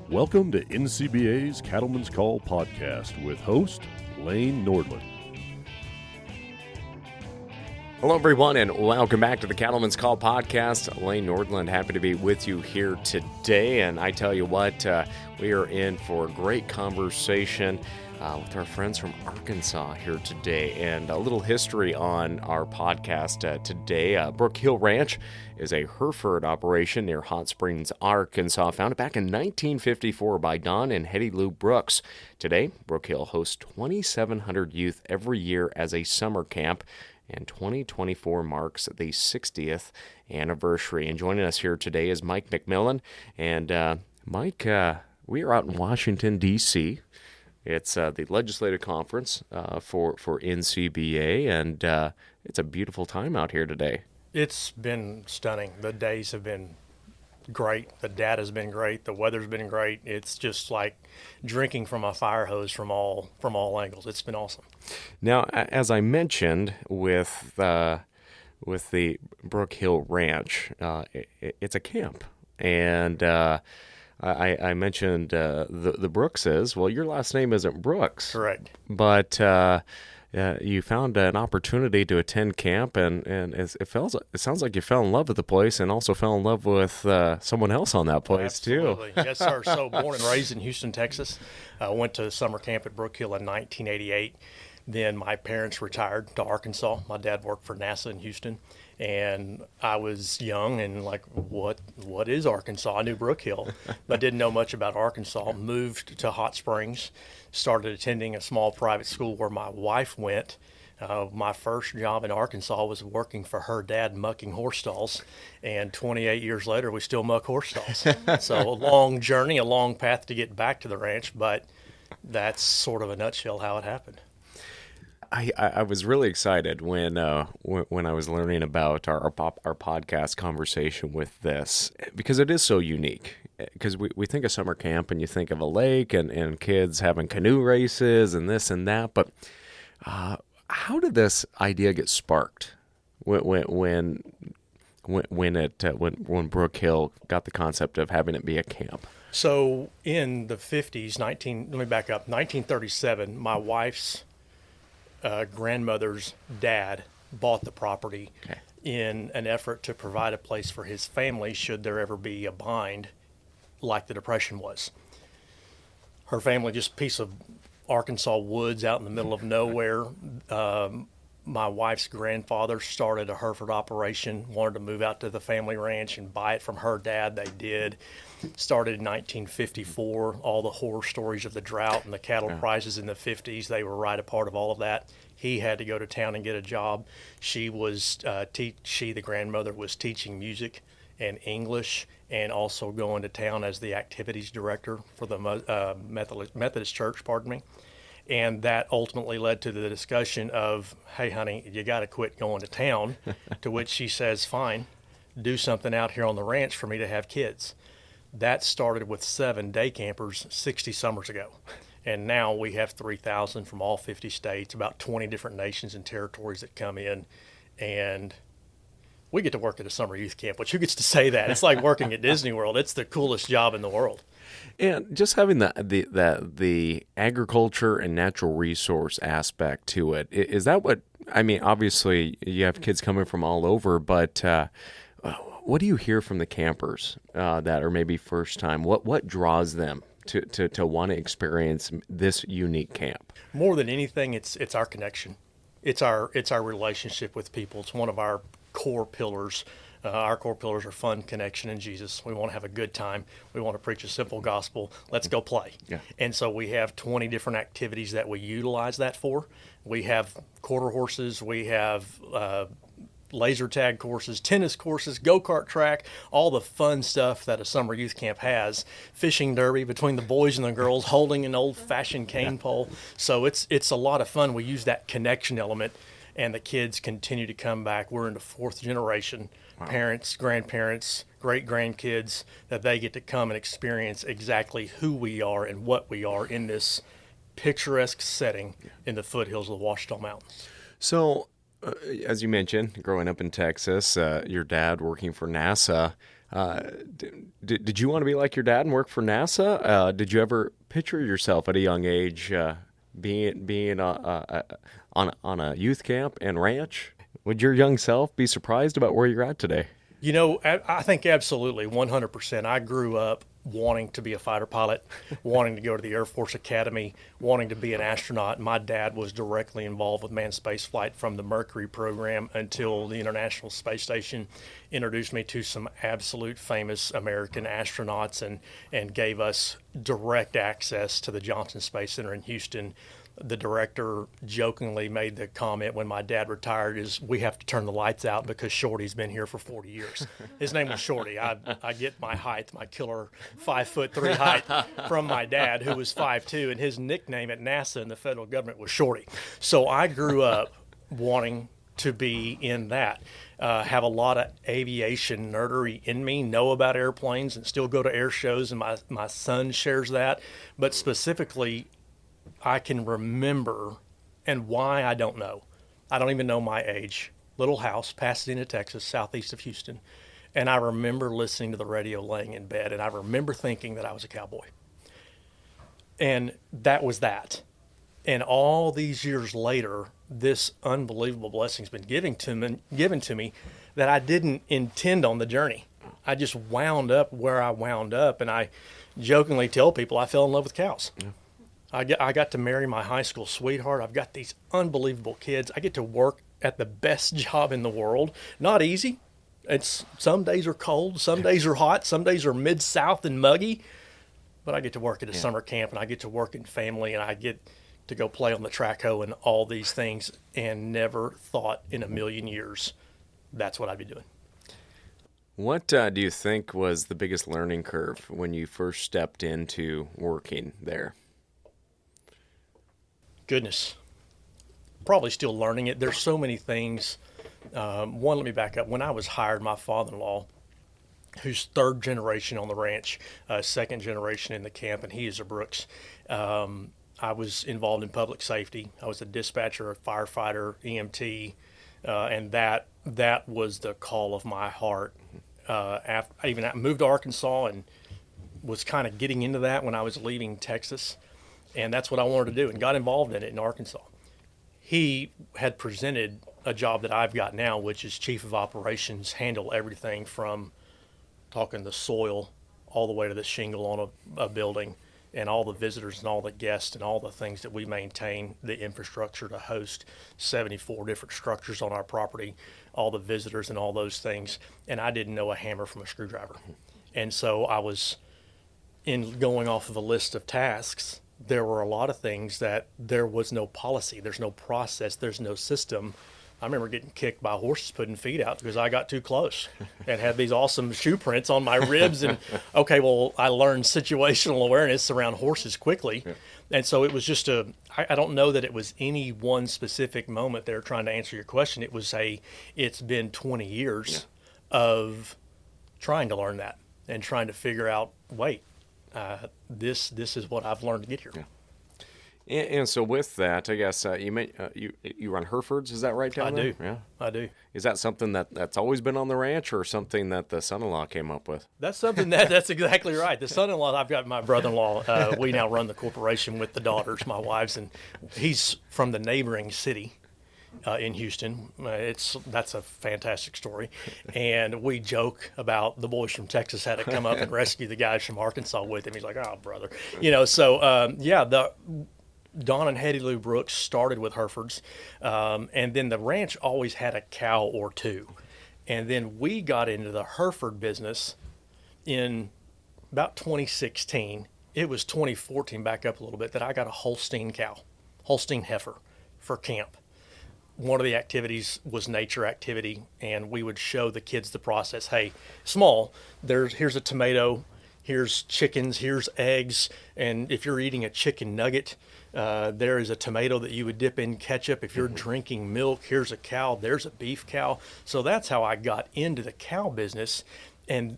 Welcome to NCBA's Cattlemen's Call podcast with host Lane Nordland. Hello, everyone, and welcome back to the Cattlemen's Call podcast. Lane Nordland, happy to be with you here today. And I tell you what, we are in for a great conversation with our friends from Arkansas here today. And a little history on our podcast today. Brookhill Ranch is a Hereford operation near Hot Springs, Arkansas, founded back in 1954 by Don and Hetty Lou Brooks. Today, Brookhill hosts 2,700 youth every year as a summer camp, and 2024 marks the 60th anniversary. And joining us here today is Mike McMillan. And Mike, we are out in Washington, D.C. It's the legislative conference for NCBA, and it's a beautiful time out here today. It's been stunning. The days have been great. The data's been great. The weather's been great. It's just like drinking from a fire hose from all angles. It's been awesome. Now, as I mentioned with the Brookhill Ranch, it's a camp, and I mentioned the Brookses. Well, your last name isn't Brooks, Correct. But you found an opportunity to attend camp, and it sounds like you fell in love with the place, and also fell in love with someone else on that place Absolutely. too. Yes, sir. So born and raised in Houston, Texas. Went to summer camp at Brookhill in 1988. Then my parents retired to Arkansas. My dad worked for NASA in Houston, and I was young and like, what is Arkansas? I knew Brookhill, but didn't know much about Arkansas. Moved to Hot Springs, started attending a small private school where my wife went. My first job in Arkansas was working for her dad mucking horse stalls, and 28 years later, we still muck horse stalls. So a long journey, a long path to get back to the ranch, but that's sort of a nutshell how it happened. I was really excited when I was learning about our podcast conversation with this, because it is so unique. Because we think of summer camp and you think of a lake and kids having canoe races and this and that, but how did this idea get sparked when Brookhill got the concept of having it be a camp? So in the 50s, let me back up, 1937, my wife's grandmother's dad bought the property in an effort to provide a place for his family should there ever be a bind like the Depression was. Her family, just a piece of Arkansas woods out in the middle of nowhere. My wife's grandfather started a Hereford operation, wanted to move out to the family ranch and buy it from her dad. They did. Started in 1954, all the horror stories of the drought and the cattle prices in the 50s, they were right a part of all of that. He had to go to town and get a job. She, the grandmother, was teaching music and English and also going to town as the activities director for the Methodist Church, And that ultimately led to the discussion of, hey, honey, you got to quit going to town, to which she says, fine, do something out here on the ranch for me to have kids. That started with 7 day campers 60 summers ago. And now we have 3,000 from all 50 states, about 20 different nations and territories that come in. And we get to work at a summer youth camp, which who gets to say that? It's like working at Disney World. It's the coolest job in the world. And just having the agriculture and natural resource aspect to it, is that what, I mean, obviously you have kids coming from all over, but what do you hear from the campers that are maybe first time? What draws them to want to experience this unique camp? More than anything, it's our connection. It's our relationship with people. It's one of our core pillars. Our core pillars are fun, connection, and Jesus. We want to have a good time. We want to preach a simple gospel. Let's go play. Yeah. And so we have 20 different activities that we utilize that for. We have quarter horses. We have laser tag courses, tennis courses, go-kart track, all the fun stuff that a summer youth camp has. Fishing derby between the boys and the girls, holding an old-fashioned cane pole. So it's a lot of fun. We use that connection element, and the kids continue to come back. We're in the 4th generation. Wow. Parents, grandparents, great-grandkids, that they get to come and experience exactly who we are and what we are in this picturesque setting in the foothills of the Ouachita Mountains. So, as you mentioned, growing up in Texas, your dad working for NASA, Did you want to be like your dad and work for NASA? Did you ever picture yourself at a young age being on a youth camp and ranch? Would your young self be surprised about where you're at today? You know, I think absolutely, 100%. I grew up wanting to be a fighter pilot, wanting to go to the Air Force Academy, wanting to be an astronaut. My dad was directly involved with manned spaceflight from the Mercury program until the International Space Station introduced me to some absolute famous American astronauts and gave us direct access to the Johnson Space Center in Houston. The director jokingly made the comment when my dad retired is, we have to turn the lights out because Shorty's been here for 40 years. His name was Shorty. I get my height, my killer 5'3" height from my dad, who was 5'2", and his nickname at NASA and the federal government was Shorty. So I grew up wanting to be in that. Have a lot of aviation nerdery in me, know about airplanes and still go to air shows, and my son shares that. But specifically, I can remember, and why I don't know. I don't even know my age. Little house, Pasadena, Texas, southeast of Houston. And I remember listening to the radio laying in bed, and I remember thinking that I was a cowboy. And that was that. And all these years later, this unbelievable blessing's been given to me that I didn't intend on the journey. I just wound up where I wound up, and I jokingly tell people I fell in love with cows. Yeah. I got to marry my high school sweetheart. I've got these unbelievable kids. I get to work at the best job in the world. Not easy. Some days are cold, some days are hot, some days are mid-south and muggy. But I get to work at a summer camp, and I get to work in family, and I get to go play on the track hoe and all these things, and never thought in a million years that's what I'd be doing. What do you think was the biggest learning curve when you first stepped into working there? Goodness, probably still learning it. There's so many things. One, let me back up. When I was hired, my father-in-law, who's third generation on the ranch, second generation in the camp, and he is a Brooks. I was involved in public safety. I was a dispatcher, a firefighter, EMT, and that was the call of my heart. I moved to Arkansas and was kind of getting into that when I was leaving Texas. And that's what I wanted to do, and got involved in it in Arkansas. He had presented a job that I've got now, which is chief of operations, handle everything from talking the soil all the way to the shingle on a building, and all the visitors and all the guests and all the things that we maintain, the infrastructure to host 74 different structures on our property, all the visitors and all those things. And I didn't know a hammer from a screwdriver. And so I was going off of a list of tasks. There were a lot of things that there was no policy, there's no process, there's no system. I remember getting kicked by horses putting feet out because I got too close and had these awesome shoe prints on my ribs. And okay, well, I learned situational awareness around horses quickly. Yeah. And so it was just I don't know that it was any one specific moment there trying to answer your question. It was it's been 20 years of trying to learn that and trying to figure out, this is what I've learned to get here. Yeah. And so with that, I guess you run Herefords, is that right down there? Yeah, I do. Is that something that's always been on the ranch, or something that the son-in-law came up with? That's something that's exactly right. The son-in-law, I've got my brother-in-law. We now run the corporation with the daughters, my wives, and he's from the neighboring city in Houston. That's a fantastic story. And we joke about the boys from Texas had to come up and rescue the guys from Arkansas with him. He's like, oh, brother. Don and Hetty Lou Brooks started with Herefords, and then the ranch always had a cow or two. And then we got into the Hereford business in about 2016. It was 2014, back up a little bit, that I got a Holstein heifer for camp. One of the activities was nature activity, and we would show the kids the process. Hey, small, here's a tomato, here's chickens, here's eggs, and if you're eating a chicken nugget, there is a tomato that you would dip in ketchup. If you're drinking milk, here's a cow, there's a beef cow. So that's how I got into the cow business, and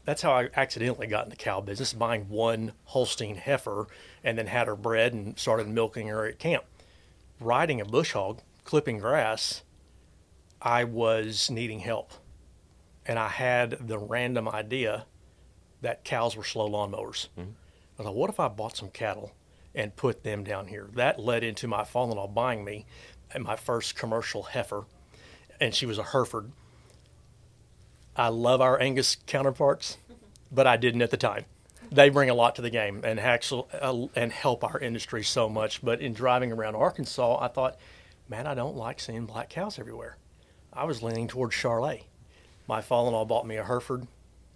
that's how I accidentally got in the cow business, buying one Holstein heifer and then had her bred and started milking her at camp. Riding a bush hog, clipping grass, I was needing help. and I had the random idea that cows were slow lawnmowers. I thought, what if I bought some cattle and put them down here? That led into my father-in-law buying me my first commercial heifer, and she was a Hereford. I love our Angus counterparts, but I didn't at the time. They bring a lot to the game and and help our industry so much. But in driving around Arkansas, I thought, man, I don't like seeing black cows everywhere. I was leaning towards Charolais. My father-in-law bought me a Hereford,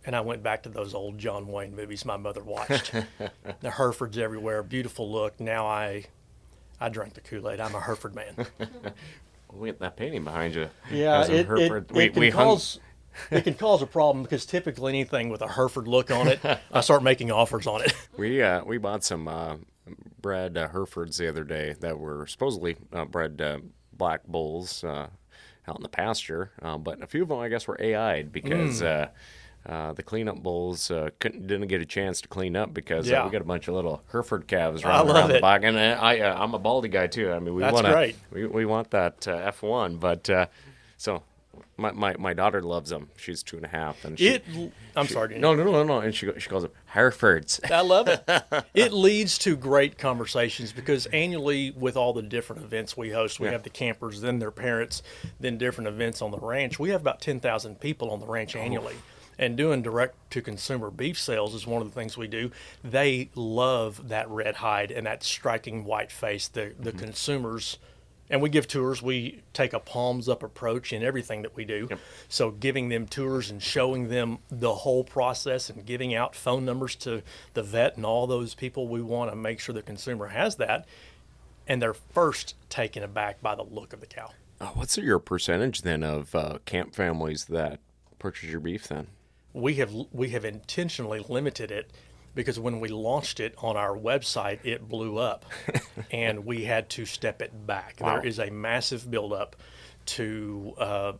and I went back to those old John Wayne movies my mother watched. The Herefords everywhere, beautiful look. Now I drank the Kool-Aid. I'm a Hereford man. We got that painting behind you. Yeah, As a Hereford. It can cause a problem because typically anything with a Hereford look on it, I start making offers on it. We bought some bred Herefords the other day that were supposedly bred black bulls out in the pasture, but a few of them I guess were AI'd because the cleanup bulls didn't get a chance to clean up because we got a bunch of little Hereford calves running around the back, and I'm a baldy guy too. I mean, Great. We want that F1, but so. My daughter loves them. She's 2.5, and I'm sorry. No. And she calls them Herefords. I love it. It leads to great conversations because annually, with all the different events we host, we have the campers, then their parents, then different events on the ranch. We have about 10,000 people on the ranch annually. And doing direct-to-consumer beef sales is one of the things we do. They love that red hide and that striking white face. The consumers. And we give tours. We take a palms-up approach in everything that we do. Yep. So giving them tours and showing them the whole process and giving out phone numbers to the vet and all those people, we want to make sure the consumer has that. And they're first taken aback by the look of the cow. What's your percentage then of camp families that purchase your beef then? We have intentionally limited it because when we launched it on our website, it blew up, and we had to step it back. Wow. There is a massive buildup to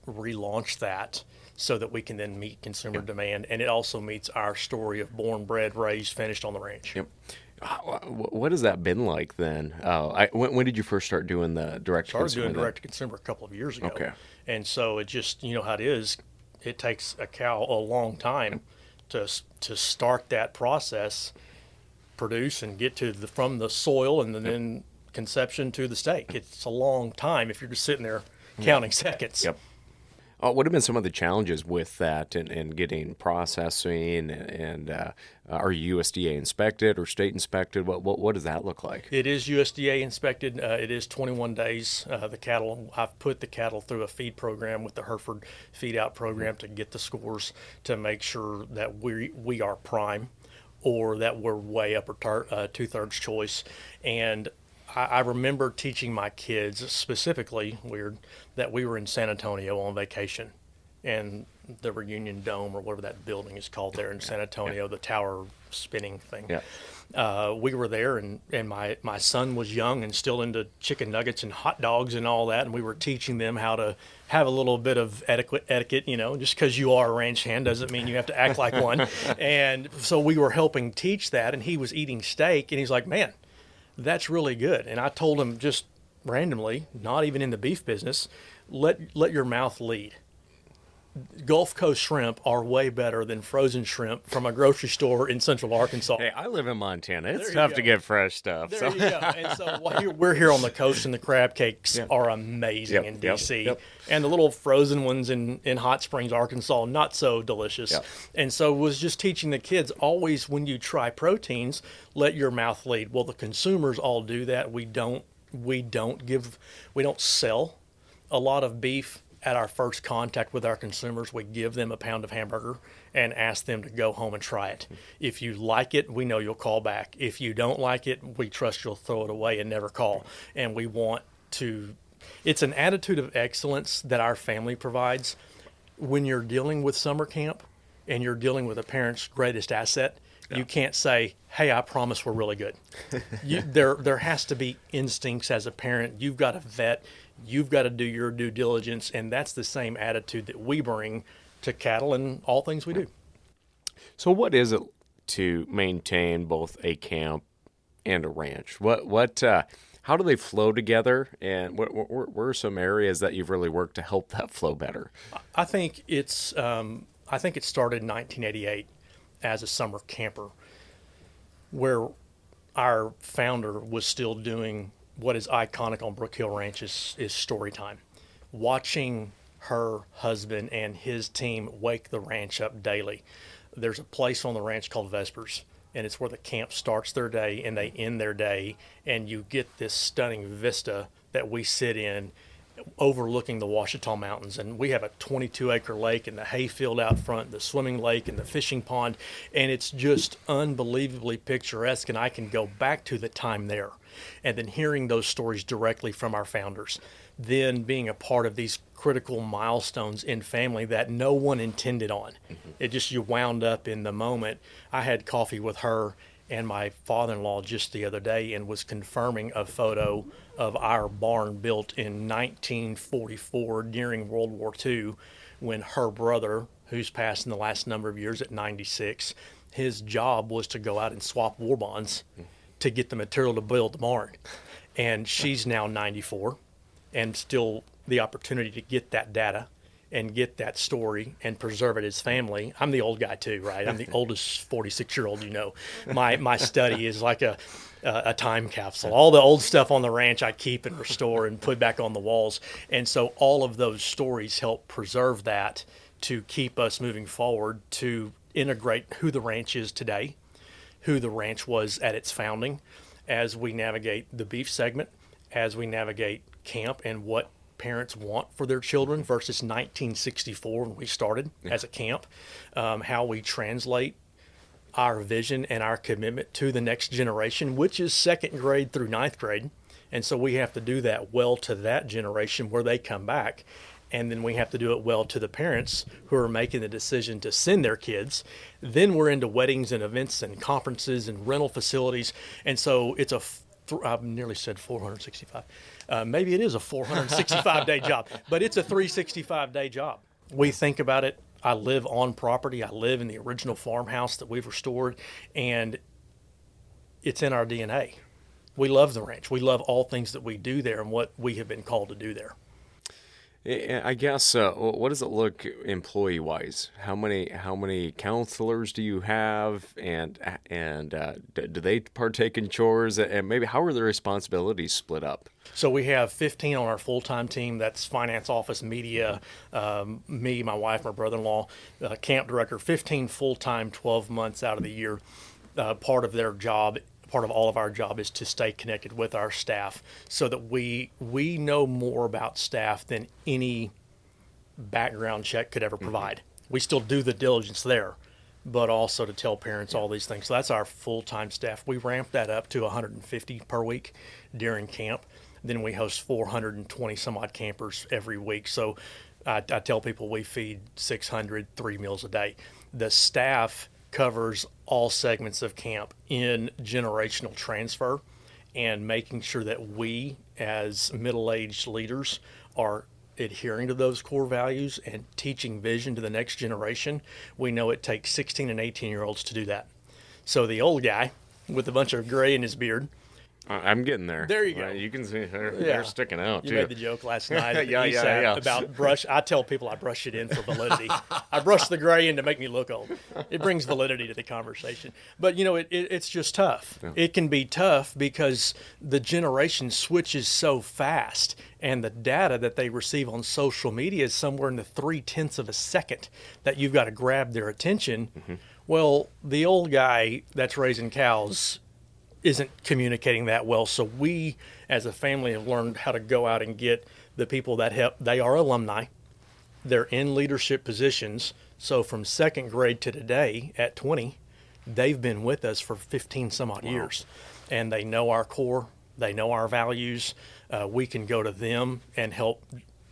relaunch that so that we can then meet consumer demand, and it also meets our story of born, bred, raised, finished on the ranch. Yep. What has that been like then? When did you first start doing the direct-to-consumer? Started doing direct-to-consumer a couple of years ago. Okay. And so it just, you know how it is, it takes a cow a long time to start that process, produce and get to from the soil and then conception to the steak. It's a long time if you're just sitting there counting seconds. Yep. What have been some of the challenges with that and getting processing and are you USDA inspected or state inspected? What does that look like? It is USDA inspected. It is 21 days. I've put the cattle through a feed program with the Hereford feed out program to get the scores to make sure that we are prime or that we're way upper 2/3 choice. And I remember teaching my kids, specifically, that we were in San Antonio on vacation, and the Reunion Dome, or whatever that building is called there in San Antonio, the tower spinning thing. Yeah. We were there, and my son was young and still into chicken nuggets and hot dogs and all that, and we were teaching them how to have a little bit of etiquette, just because you are a ranch hand doesn't mean you have to act like one. And so we were helping teach that, and he was eating steak, and he's like, man, that's really good. And I told him just randomly, not even in the beef business, let your mouth lead. Gulf Coast shrimp are way better than frozen shrimp from a grocery store in central Arkansas. Hey, I live in Montana. It's tough to get fresh stuff. There you go. And so we're here on the coast, and the crab cakes are amazing in D.C. Yep. And the little frozen ones in Hot Springs, Arkansas, not so delicious. Yep. And so was just teaching the kids, always when you try proteins, let your mouth lead. Well, the consumers all do that. We don't sell a lot of beef. At our first contact with our consumers, we give them a pound of hamburger and ask them to go home and try it. If you like it, we know you'll call back. If you don't like it, we trust you'll throw it away and never call. And we want to – it's an attitude of excellence that our family provides. When you're dealing with summer camp and you're dealing with a parent's greatest asset, you can't say, hey, I promise we're really good. There has to be instincts as a parent. You've got to vet. You've got to do your due diligence, and that's the same attitude that we bring to cattle and all things we do. So what is it to maintain both a camp and a ranch? How do they flow together, and what are some areas that you've really worked to help that flow better? I think it's I think it started in 1988 as a summer camper, where our founder was still doing what is iconic on Brookhill Ranch is story time. Watching her husband and his team wake the ranch up daily. There's a place on the ranch called Vespers, and it's where the camp starts their day and they end their day, and you get this stunning vista that we sit in overlooking the Ouachita Mountains. And we have a 22-acre lake and the hayfield out front, the swimming lake and the fishing pond, and it's just unbelievably picturesque. And I can go back to the time there and then hearing those stories directly from our founders, then being a part of these critical milestones in family that no one intended on. It just, you wound up in the moment. I had coffee with her and my father-in-law just the other day and was confirming a photo of our barn built in 1944 during World War II, when her brother, who's passed in the last number of years at 96, his job was to go out and swap war bonds to get the material to build the barn. And she's now 94 and still the opportunity to get that data and get that story and preserve it as family. I'm the old guy too, right? I'm the oldest 46-year-old, you know. My study is like a time capsule. All the old stuff on the ranch I keep and restore and put back on the walls. And so all of those stories help preserve that to keep us moving forward, to integrate who the ranch is today, who the ranch was at its founding, as we navigate the beef segment, as we navigate camp and what parents want for their children versus 1964 when we started as a camp, how we translate our vision and our commitment to the next generation, which is second grade through ninth grade. And so we have to do that well to that generation where they come back. And then we have to do it well to the parents who are making the decision to send their kids. Then we're into weddings and events and conferences and rental facilities. And so it's I've nearly said 465. Maybe it is a 465-day job, but it's a 365-day job. We think about it. I live on property. I live in the original farmhouse that we've restored, and it's in our DNA. We love the ranch. We love all things that we do there and what we have been called to do there. I guess, what does it look employee-wise? How many counselors do you have, and do they partake in chores? And maybe how are their responsibilities split up? So we have 15 on our full-time team. That's finance, office, media, me, my wife, my brother-in-law, camp director. 15 full-time, 12 months out of the year. Part of their job. Part of all of our job is to stay connected with our staff so that we know more about staff than any background check could ever provide. We still do the diligence there, but also to tell parents all these things. So that's our full-time staff. We ramp that up to 150 per week during camp. Then we host 420 some odd campers every week. So I tell people we feed 600, 3 meals a day. The staff covers all segments of camp in generational transfer and making sure that we as middle-aged leaders are adhering to those core values and teaching vision to the next generation. We know it takes 16 and 18-year-olds to do that. So the old guy with a bunch of gray in his beard, I'm getting there. There you go. You can see they're sticking out, You too. made the joke last night Yeah. about brush. I tell people I brush it in for validity. I brush the gray in to make me look old. It brings validity to the conversation. But, you know, it's just tough. Yeah. It can be tough because the generation switches so fast, and the data that they receive on social media is somewhere in the 0.3 of a second that you've got to grab their attention. Mm-hmm. Well, the old guy that's raising cows isn't communicating that well. So we, as a family, have learned how to go out and get the people that help. They are alumni. They're in leadership positions. So from second grade to today at 20, they've been with us for 15 some odd years. And they know our core. They know our values. We can go to them and help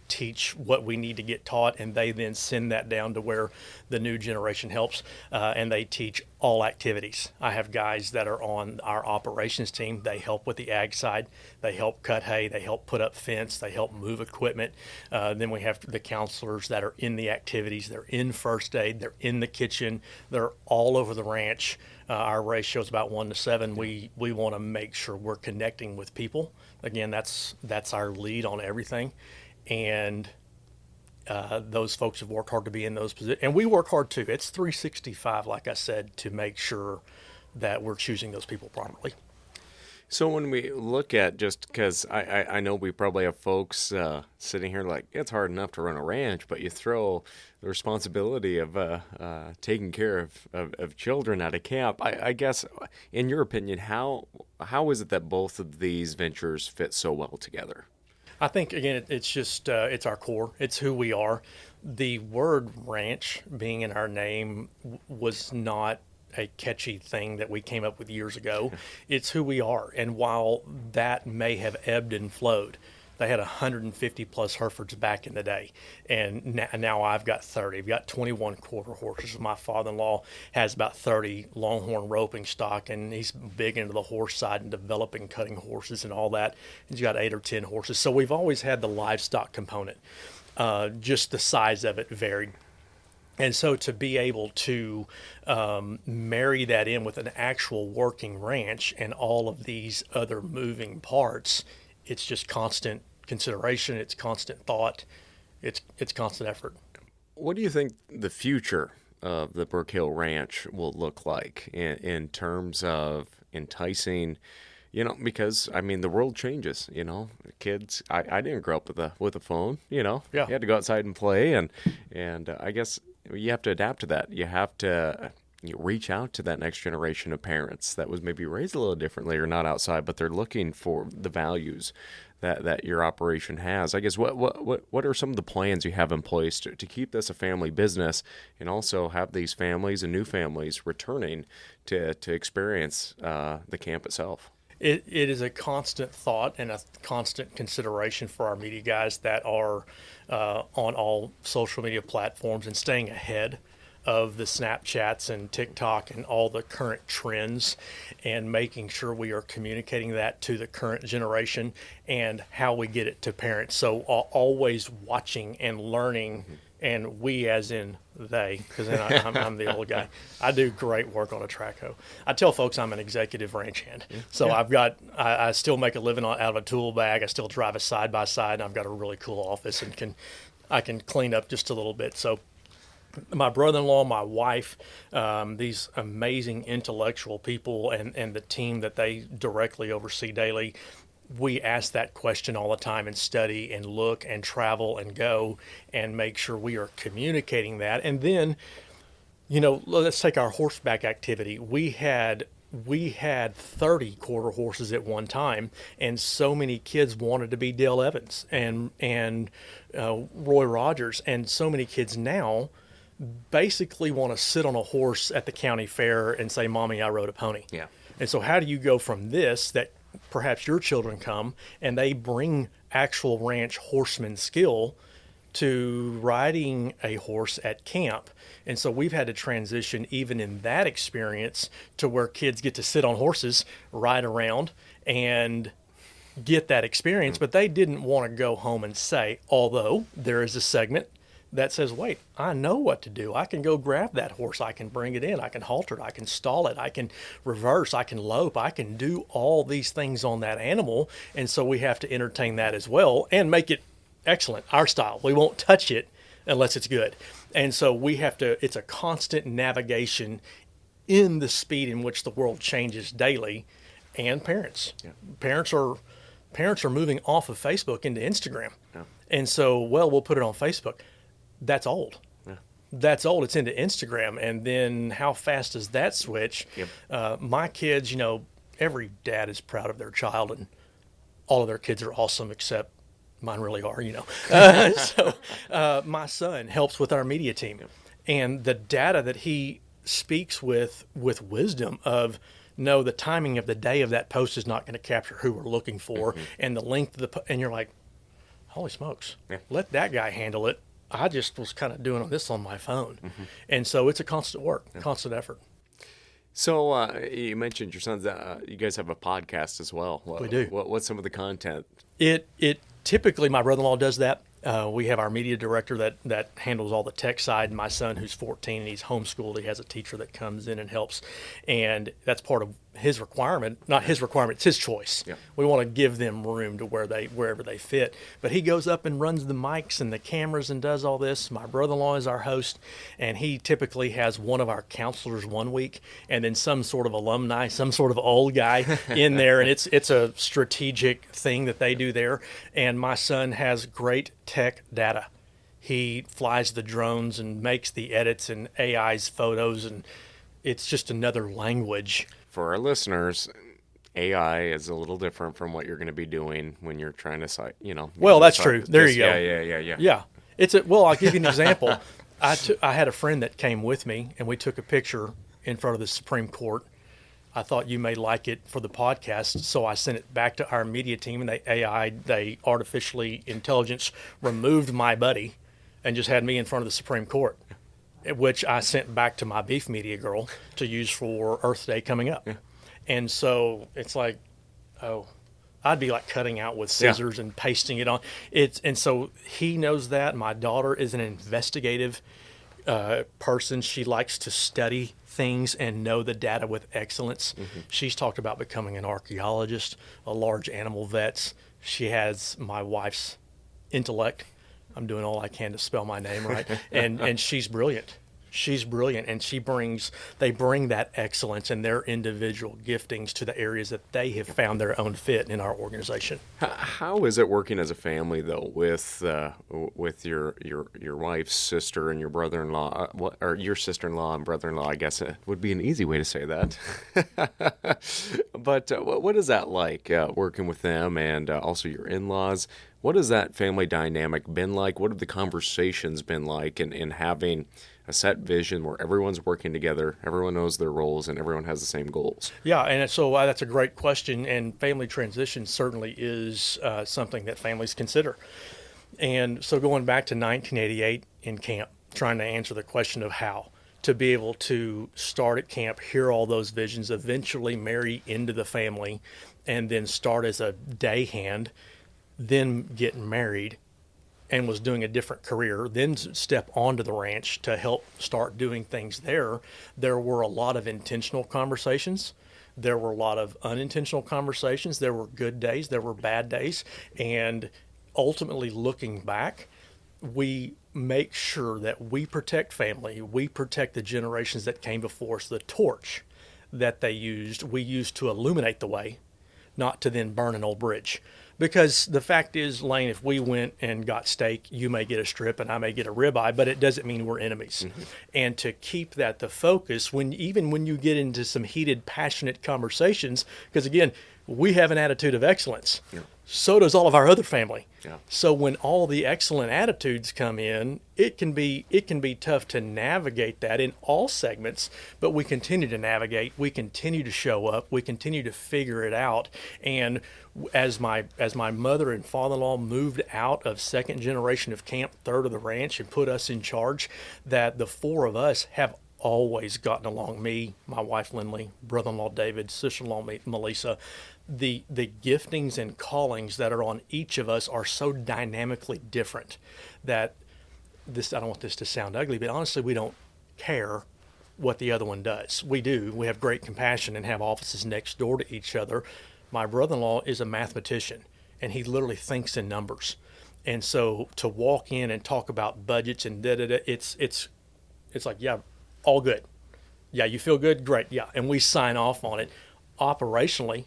teach what we need to get taught, and they then send that down to where the new generation helps, and they teach all activities. I have guys that are on our operations team. They help with the ag side. They help cut hay. They help put up fence. They help move equipment. Then we have the counselors that are in the activities. They're in first aid. They're in the kitchen. They're all over the ranch. Our ratio is about 1 to 7. We want to make sure we're connecting with people. Again, that's our lead on everything. And Those folks have worked hard to be in those positions, and we work hard too. It's 365, like I said, to make sure that we're choosing those people properly. So when we look at, just because I know we probably have folks sitting here like, it's hard enough to run a ranch, but you throw the responsibility of taking care of children at a camp. I guess, in your opinion, how is it that both of these ventures fit so well together? I think, again, it's just, it's our core. It's who we are. The word ranch being in our name was not a catchy thing that we came up with years ago. It's who we are. And while that may have ebbed and flowed, they had 150 plus Herefords back in the day. And now I've got 30. I've got 21 quarter horses. My father-in-law has about 30 Longhorn roping stock, and he's big into the horse side and developing cutting horses and all that. He's got 8 or 10 horses. So we've always had the livestock component. Just the size of it varied. And so to be able to marry that in with an actual working ranch and all of these other moving parts, it's just constant consideration, it's constant thought, it's constant effort. What do you think the future of the Brookhill Ranch will look like in terms of enticing? Because the world changes. Kids. I didn't grow up with a phone. Yeah. You had to go outside and play, and I guess you have to adapt to that. You have to reach out to that next generation of parents that was maybe raised a little differently or not outside, but they're looking for the values that your operation has. I guess what are some of the plans you have in place to keep this a family business, and also have these families and new families returning to experience the camp itself? It is a constant thought and a constant consideration for our media guys that are on all social media platforms and staying ahead of the Snapchats and TikTok and all the current trends, and making sure we are communicating that to the current generation and how we get it to parents. So always watching and learning. And we, as in they, because I'm the old guy. I do great work on a track hoe. I tell folks I'm an executive ranch hand. So I still make a living out of a tool bag. I still drive a side by side, and I've got a really cool office, and I can clean up just a little bit. So my brother-in-law, my wife, these amazing intellectual people, and the team that they directly oversee daily, we ask that question all the time and study and look and travel and go and make sure we are communicating that. And then, let's take our horseback activity. We had 30 quarter horses at one time, and so many kids wanted to be Dale Evans and Roy Rogers, and so many kids now basically want to sit on a horse at the county fair and say, "Mommy, I rode a pony." Yeah. And so how do you go from this, that perhaps your children come and they bring actual ranch horseman skill, to riding a horse at camp? And so we've had to transition even in that experience to where kids get to sit on horses, ride around, and get that experience. But they didn't want to go home and say, although there is a segment that says, wait, I know what to do. I can go grab that horse. I can bring it in. I can halter it. I can stall it. I can reverse. I can lope. I can do all these things on that animal. And so we have to entertain that as well and make it excellent, our style. We won't touch it unless it's good. And so we have to, it's a constant navigation in the speed in which the world changes daily. And parents. Yeah. Parents are moving off of Facebook into Instagram. Yeah. And so, we'll put it on Facebook. That's old. Yeah. That's old. It's into Instagram. And then how fast does that switch? Yep. My kids, every dad is proud of their child, and all of their kids are awesome, except mine really are, So my son helps with our media team. Yep. And the data that he speaks with wisdom of, no, the timing of the day of that post is not going to capture who we're looking for, and the length of and you're like, holy smokes, let that guy handle it. I just was kind of doing this on my phone. And so it's a constant work, constant effort. So you mentioned your sons, you guys have a podcast as well. We do. What's some of the content? It typically, my brother-in-law does that. We have our media director that handles all the tech side. My son, who's 14, and he's homeschooled, he has a teacher that comes in and helps. And that's part of his requirement, not his requirement, it's his choice. Yeah. We want to give them room to wherever they fit. But he goes up and runs the mics and the cameras and does all this. My brother-in-law is our host, and he typically has one of our counselors one week and then some sort of alumni, some sort of old guy in there. And it's a strategic thing that they do there. And my son has great tech data. He flies the drones and makes the edits and AI's photos, and it's just another language. For our listeners, AI is a little different from what you're going to be doing when you're trying to Well, that's true. There you go. Yeah. Yeah. Well, I'll give you an example. I had a friend that came with me, and we took a picture in front of the Supreme Court. I thought you may like it for the podcast, so I sent it back to our media team, and they artificially intelligence removed my buddy and just had me in front of the Supreme Court, which I sent back to my beef media girl to use for Earth Day coming up. Yeah. And so it's like, I'd be like cutting out with scissors and pasting it on. And so he knows that. My daughter is an investigative person. She likes to study things and know the data with excellence. Mm-hmm. She's talked about becoming an archaeologist, a large animal vet. She has my wife's intellect. I'm doing all I can to spell my name right. And she's brilliant. She's brilliant, and they bring that excellence and their individual giftings to the areas that they have found their own fit in our organization. How is it working as a family, though, with your wife's sister and your brother-in-law, or your sister-in-law and brother-in-law? I guess it would be an easy way to say that. But what is that like, working with them and also your in-laws? What has that family dynamic been like? What have the conversations been like in having a set vision where everyone's working together, everyone knows their roles, and everyone has the same goals? Yeah, and so that's a great question, and family transition certainly is something that families consider. And so going back to 1988 in camp, trying to answer the question of how, to be able to start at camp, hear all those visions, eventually marry into the family, and then start as a day hand, then get married, and was doing a different career, then step onto the ranch to help start doing things there. There were a lot of intentional conversations. There were a lot of unintentional conversations. There were good days. There were bad days. And ultimately, looking back, we make sure that we protect family. We protect the generations that came before us. The torch that they used, we used to illuminate the way, not to then burn an old bridge. Because the fact is, Lane, if we went and got steak, you may get a strip and I may get a ribeye, but it doesn't mean we're enemies. Mm-hmm. And to keep that the focus, even when you get into some heated, passionate conversations, because again, we have an attitude of excellence. Yeah. So does all of our other family. Yeah. So when all the excellent attitudes come in, it can be tough to navigate that in all segments, but we continue to navigate, we continue to show up, we continue to figure it out. And as my mother and father-in-law moved out of second generation of camp, third of the ranch, and put us in charge, that the four of us have always gotten along. Me, my wife Lindley, brother-in-law David, sister-in-law Melissa. The giftings and callings that are on each of us are so dynamically different that I don't want this to sound ugly, but honestly, we don't care what the other one does. We do. We have great compassion and have offices next door to each other. My brother-in-law is a mathematician, and he literally thinks in numbers. And so to walk in and talk about budgets and it's like, yeah, all good. Yeah, you feel good? Great. Yeah. And we sign off on it. Operationally,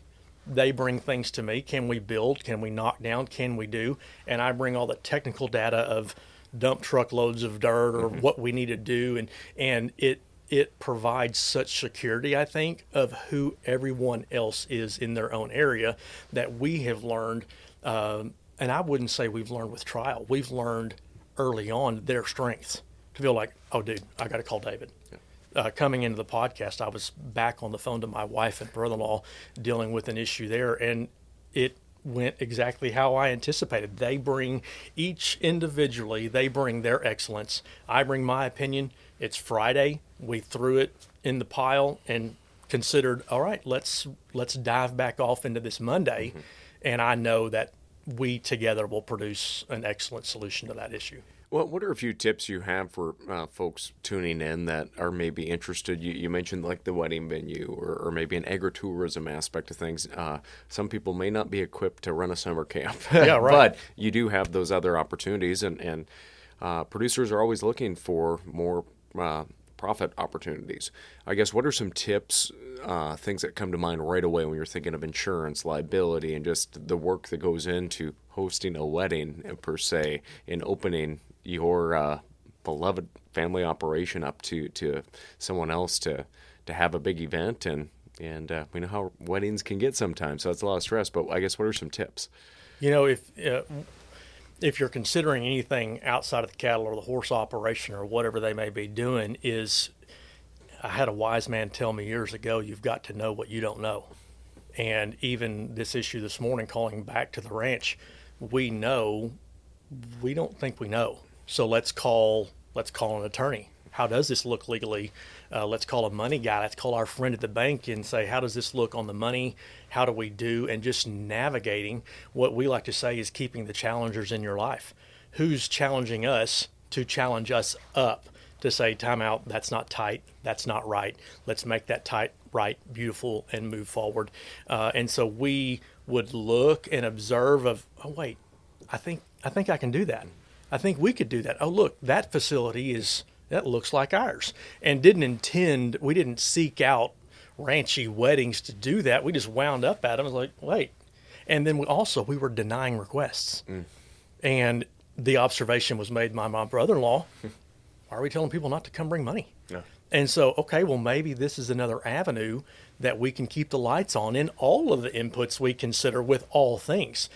they bring things to me. Can we build? Can we knock down? Can we do? And I bring all the technical data of dump truckloads of dirt or what we need to do. And it provides such security, I think, of who everyone else is in their own area that we have learned. And I wouldn't say we've learned with trial. We've learned early on their strengths to feel like, oh, dude, I got to call David. Yeah. Coming into the podcast, I was back on the phone to my wife and brother-in-law dealing with an issue there, and it went exactly how I anticipated. They bring each individually, they bring their excellence. I bring my opinion. It's Friday. We threw it in the pile and considered, all right, let's dive back off into this Monday, and I know that we together will produce an excellent solution to that issue. Well, what are a few tips you have for folks tuning in that are maybe interested? You mentioned like the wedding venue or maybe an agritourism aspect of things. Some people may not be equipped to run a summer camp, Yeah, right. but you do have those other opportunities, and producers are always looking for more profit opportunities. I guess what are some tips, things that come to mind right away when you're thinking of insurance, liability, and just the work that goes into hosting a wedding per se, in opening your beloved family operation up to someone else to have a big event, and we know how weddings can get sometimes, so it's a lot of stress. But I guess what are some tips? If you're considering anything outside of the cattle or the horse operation or whatever they may be doing, I had a wise man tell me years ago, you've got to know what you don't know. And even this issue this morning, calling back to the ranch, we don't think we know. So let's call an attorney. How does this look legally? Let's call a money guy. Let's call our friend at the bank and say, how does this look on the money? How do we do? And just navigating what we like to say is keeping the challengers in your life. Who's challenging us to challenge us up to say, time out, that's not tight, that's not right. Let's make that tight, right, beautiful, and move forward. And so we would look and observe of, oh, wait, I think I can do that. I think we could do that. Oh, look, that facility that looks like ours. And we didn't seek out ranchy weddings to do that. We just wound up at them. I was like, wait. And then we were denying requests. And the observation was made by my brother-in-law, why are we telling people not to come bring money? Yeah. And so, okay, well, maybe this is another avenue that we can keep the lights on in all of the inputs we consider with all things.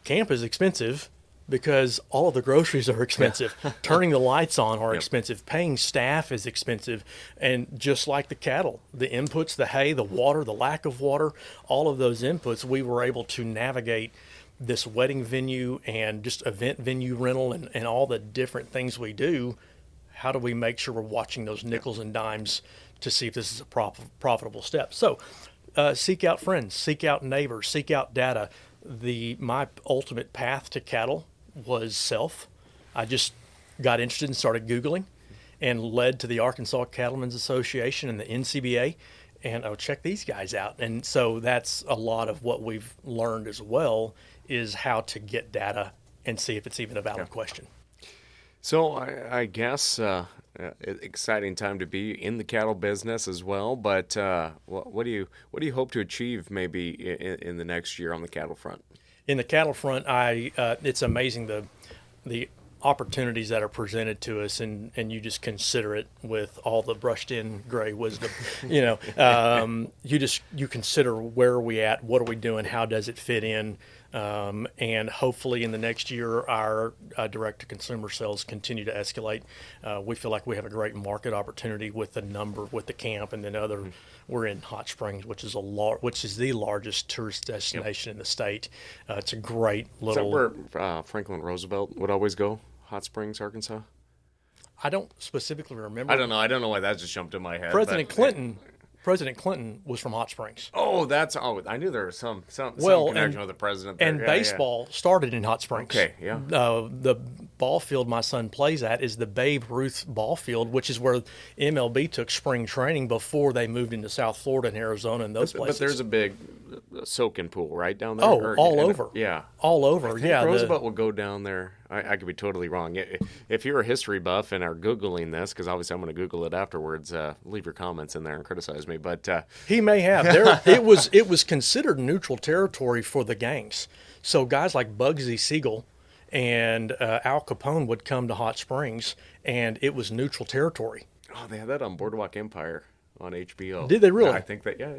Camp is expensive because all of the groceries are expensive. Turning the lights on are expensive. Paying staff is expensive. And just like the cattle, the inputs, the hay, the water, the lack of water, all of those inputs, we were able to navigate this wedding venue and just event venue rental and all the different things we do. How do we make sure we're watching those nickels and dimes to see if this is a profitable step? So seek out friends, seek out neighbors, seek out data. My ultimate path to cattle was self. I just got interested and started Googling and led to the Arkansas Cattlemen's Association and the NCBA. And check these guys out. And so that's a lot of what we've learned as well, is how to get data and see if it's even a valid question. So I guess exciting time to be in the cattle business as well. But what do you hope to achieve maybe in the next year on the cattle front? In the cattle front, it's amazing the opportunities that are presented to us, and you just consider it with all the brushed in gray wisdom. You consider, where are we at, what are we doing, how does it fit in, and hopefully in the next year our direct to consumer sales continue to escalate. We feel like we have a great market opportunity with the camp, and then we're in Hot Springs, which is the largest tourist destination in the state. It's a great little. Is that where Franklin Roosevelt would always go? Hot Springs, Arkansas? I don't specifically remember. I don't know why that just jumped in my head. President Clinton was from Hot Springs. I knew there was some connection with the president there. And baseball started in Hot Springs. Okay, yeah. The ball field my son plays at is the Babe Ruth ball field, which is where MLB took spring training before they moved into South Florida and Arizona and those places. But there's a big soaking pool right down there. All over. Yeah. All over, yeah. Roosevelt will go down there. I could be totally wrong. If you're a history buff and are Googling this, because obviously I'm going to Google it afterwards, leave your comments in there and criticize me. But he may have. It was considered neutral territory for the gangs. So guys like Bugsy Siegel and Al Capone would come to Hot Springs, and it was neutral territory. Oh, they had that on Boardwalk Empire on HBO. Did they really? Yeah, I think that, yeah.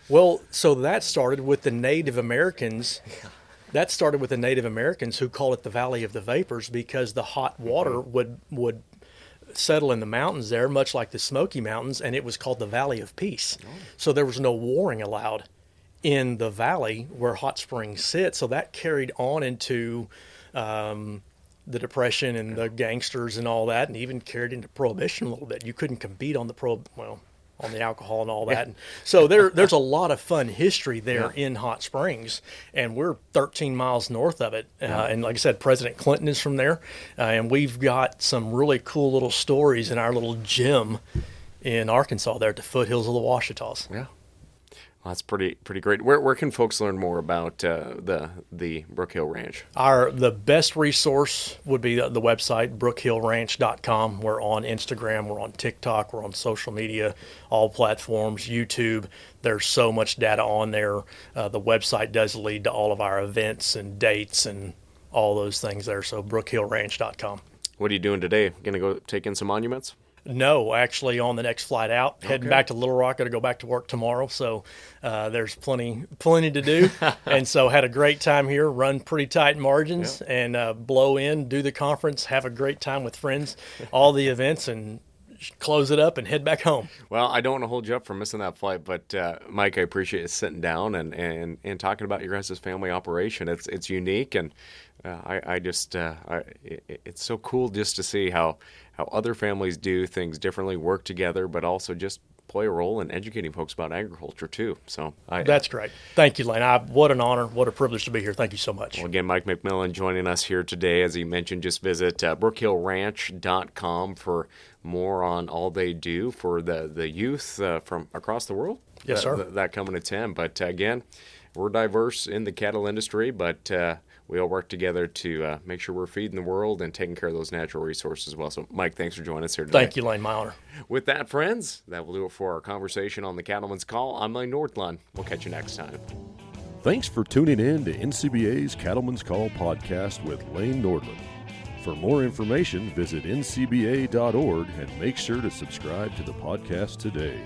Well, so that started with the Native Americans. That started with the Native Americans who called it the Valley of the Vapors, because the hot water would settle in the mountains there, much like the Smoky Mountains, and it was called the Valley of Peace. Oh. So there was no warring allowed in the valley where Hot Springs sits. So that carried on into the Depression and the gangsters and all that, and even carried into Prohibition a little bit. You couldn't compete on on the alcohol and all that. And so there's a lot of fun history there in Hot Springs, and we're 13 miles north of it. And like I said, President Clinton is from there, and we've got some really cool little stories in our little gym in Arkansas there at the foothills of the Ouachitas. Yeah. Well, that's pretty great. Where can folks learn more about the Brookhill Ranch? The best resource would be the website, brookhillranch.com. We're on Instagram, we're on TikTok, we're on social media, all platforms, YouTube. There's so much data on there. The website does lead to all of our events and dates and all those things there, so brookhillranch.com. What are you doing today? Going to go take in some monuments? No, actually on the next flight out, heading back to Little Rock. Got to go back to work tomorrow, so there's plenty to do. And so had a great time here, run pretty tight margins, and blow in, do the conference, have a great time with friends, all the events, and close it up and head back home. Well, I don't want to hold you up for missing that flight, but Mike, I appreciate you sitting down and talking about your guys' family operation. It's unique, and it's so cool just to see how other families do things differently, work together, but also just play a role in educating folks about agriculture too. So that's great. Thank you, Lane. What an honor, what a privilege to be here. Thank you so much. Well, again, Mike McMillan joining us here today. As he mentioned, just visit brookhillranch.com for more on all they do for the youth from across the world. Yes, sir. That coming to 10. But again, we're diverse in the cattle industry, but we all work together to make sure we're feeding the world and taking care of those natural resources as well. So, Mike, thanks for joining us here today. Thank you, Lane. My honor. With that, friends, that will do it for our conversation on the Cattlemen's Call. I'm Lane Nordlund. We'll catch you next time. Thanks for tuning in to NCBA's Cattlemen's Call podcast with Lane Nordlund. For more information, visit ncba.org and make sure to subscribe to the podcast today.